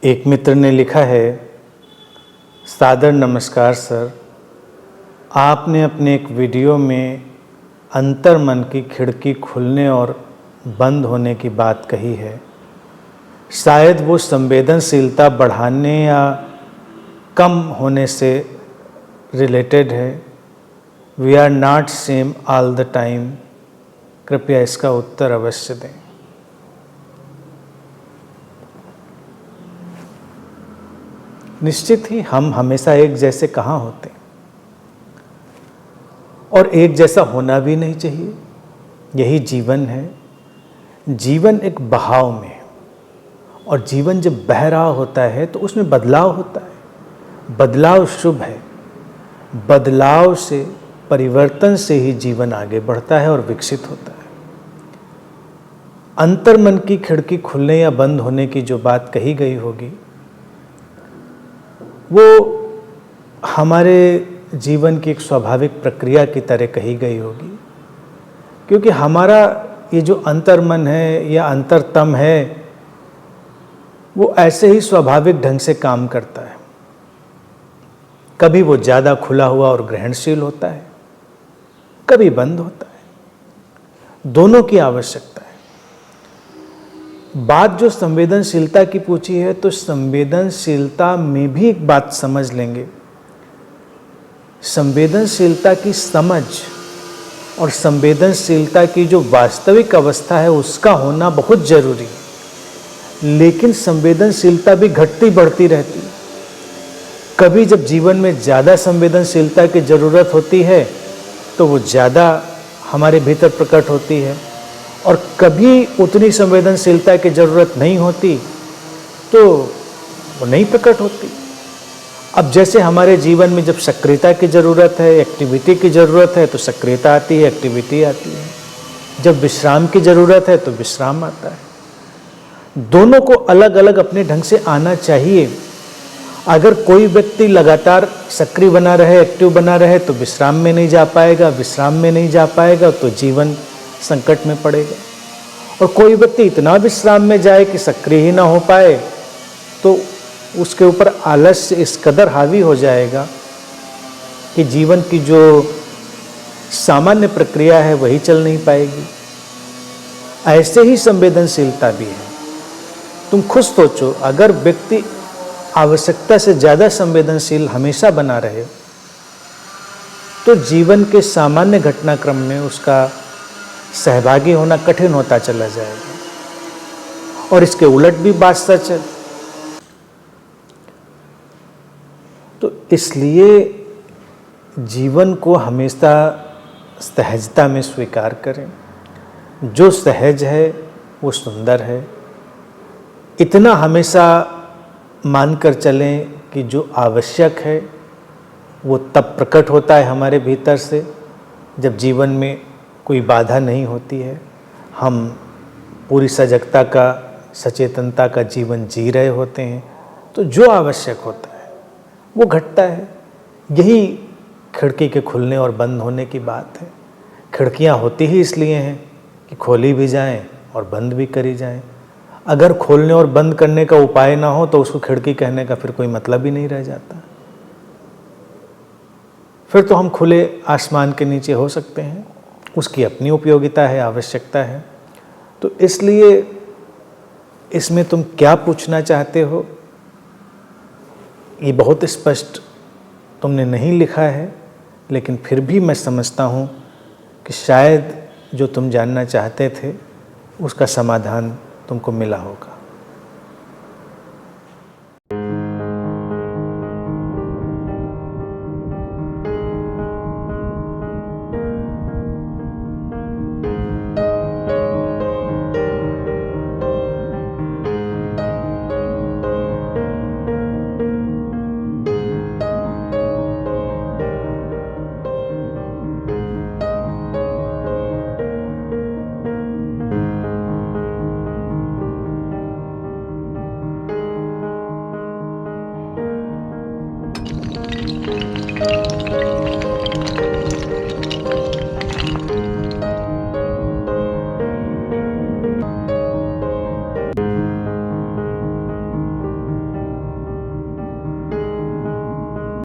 एक मित्र ने लिखा है, सादर नमस्कार सर, आपने अपने एक वीडियो में अंतर्मन की खिड़की खुलने और बंद होने की बात कही है। शायद वो संवेदनशीलता बढ़ाने या कम होने से रिलेटेड है। We are not same all the time. कृपया इसका उत्तर अवश्य दें। निश्चित ही हम हमेशा एक जैसे कहाँ होते, और एक जैसा होना भी नहीं चाहिए। यही जीवन है। जीवन एक बहाव में है, और जीवन जब बह रहा होता है तो उसमें बदलाव होता है। बदलाव शुभ है। बदलाव से, परिवर्तन से ही जीवन आगे बढ़ता है और विकसित होता है। अंतर्मन की खिड़की खुलने या बंद होने की जो बात कही गई होगी, वो हमारे जीवन की एक स्वाभाविक प्रक्रिया की तरह कही गई होगी, क्योंकि हमारा ये जो अंतर्मन है या अंतरतम है, वो ऐसे ही स्वाभाविक ढंग से काम करता है। कभी वो ज़्यादा खुला हुआ और ग्रहणशील होता है, कभी बंद होता है। दोनों की आवश्यकता है। बात जो संवेदनशीलता की पूछी है, तो संवेदनशीलता में भी एक बात समझ लेंगे। संवेदनशीलता की समझ और संवेदनशीलता की जो वास्तविक अवस्था है, उसका होना बहुत जरूरी है। लेकिन संवेदनशीलता भी घटती बढ़ती रहती है। कभी जब जीवन में ज़्यादा संवेदनशीलता की ज़रूरत होती है, तो वो ज़्यादा हमारे भीतर प्रकट होती है, और कभी उतनी संवेदनशीलता की ज़रूरत नहीं होती तो वो नहीं प्रकट होती। अब जैसे हमारे जीवन में जब सक्रियता की ज़रूरत है, एक्टिविटी की ज़रूरत है, तो सक्रियता आती है, एक्टिविटी आती है। जब विश्राम की ज़रूरत है तो विश्राम आता है। दोनों को अलग अलग अपने ढंग से आना चाहिए। अगर कोई व्यक्ति लगातार सक्रिय बना रहे, एक्टिव बना रहे, तो विश्राम में नहीं जा पाएगा। विश्राम में नहीं जा पाएगा तो जीवन संकट में पड़ेगा। और कोई व्यक्ति इतना विश्राम में जाए कि सक्रिय ही ना हो पाए, तो उसके ऊपर आलस्य इस कदर हावी हो जाएगा कि जीवन की जो सामान्य प्रक्रिया है वही चल नहीं पाएगी। ऐसे ही संवेदनशीलता भी है। तुम खुद सोचो, अगर व्यक्ति आवश्यकता से ज़्यादा संवेदनशील हमेशा बना रहे, तो जीवन के सामान्य घटनाक्रम में उसका सहभागी होना कठिन होता चला जाएगा। और इसके उलट भी बात सच है। तो इसलिए जीवन को हमेशा सहजता में स्वीकार करें। जो सहज है वो सुंदर है। इतना हमेशा मानकर चलें कि जो आवश्यक है वो तब प्रकट होता है हमारे भीतर से, जब जीवन में कोई बाधा नहीं होती है। हम पूरी सजगता का, सचेतनता का जीवन जी रहे होते हैं, तो जो आवश्यक होता है वो घटता है। यही खिड़की के खुलने और बंद होने की बात है। खिड़कियां होती ही इसलिए हैं कि खोली भी जाएं और बंद भी करी जाएं। अगर खोलने और बंद करने का उपाय ना हो तो उसको खिड़की कहने का फिर कोई मतलब ही नहीं रह जाता। फिर तो हम खुले आसमान के नीचे हो सकते हैं। उसकी अपनी उपयोगिता है, आवश्यकता है। तो इसलिए इसमें तुम क्या पूछना चाहते हो, ये बहुत स्पष्ट तुमने नहीं लिखा है, लेकिन फिर भी मैं समझता हूँ कि शायद जो तुम जानना चाहते थे उसका समाधान तुमको मिला होगा।